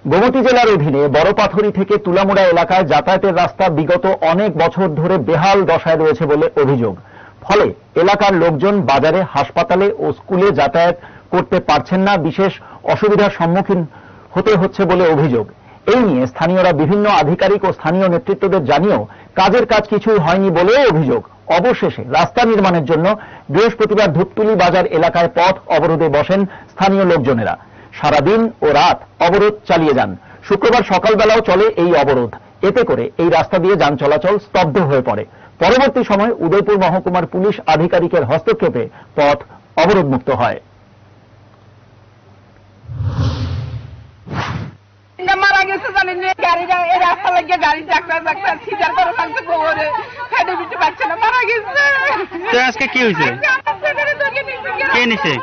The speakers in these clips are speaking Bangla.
গোমতী জেলার অধীনে বড়পাথরি থেকে তুলামুড়া এলাকায় যাতায়াতের রাস্তা বিগত অনেক বছর ধরে বেহাল দশায় রয়েছে বলে অভিযোগ। ফলে এলাকার লোকজন বাজারে, হাসপাতালে ও স্কুলে যাতায়াত করতে পারছেন না, বিশেষ অসুবিধার সম্মুখীন হতে হচ্ছে বলে অভিযোগ। এই নিয়ে স্থানীয়রা বিভিন্ন আধিকারিক ও স্থানীয় নেতৃত্বদের জানিয়েও কাজের কাজ কিছুই হয়নি বলেও অভিযোগ। অবশেষে রাস্তা নির্মাণের জন্য বৃহস্পতিবার ধূপতুলি বাজার এলাকায় পথ অবরোধে বসেন স্থানীয় লোকজনেরা। সারাদিন ও রাত অবরোধ চালিয়ে যান। শুক্রবার সকালবেলাও চলে এই অবরোধ। এতে করে এই রাস্তা দিয়ে যান চলাচল স্তব্ধ হয়ে পড়ে। পরবর্তী সময় উদয়পুর মহকুমার পুলিশ আধিকারিকের হস্তক্ষেপে পথ অবরোধমুক্ত হয়। মারা গেছে জানেন, গাড়িটা এই রাস্তা লাগিয়ে গাড়ি চাকরা সিজার করে লাগছে, গোবরে ফেটে দিতে পারছে না, মারা গেছে। আজকে কি হয়েছে? কে নিছে?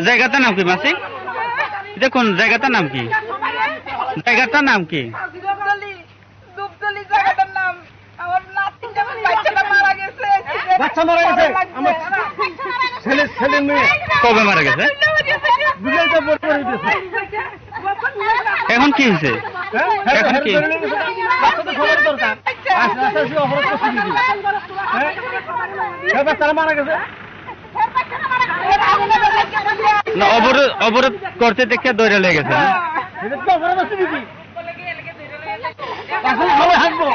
জায়গাটার নাম কি মাসি? দেখুন জায়গাটার নাম কি? জায়গাটার নাম কি? জায়গাটার নাম আমার নাতি যেমন বাচ্চাটা মারা গেছে। বাচ্চা মারা গেছে? আমার ছেলে মেয়ে কবে মারা গেছে? এখন কি হয়েছে? এখন কি? মারা গেছে না, অবরোধ করতে দেখে দৌড়ে লেগে গেছে। হাসবো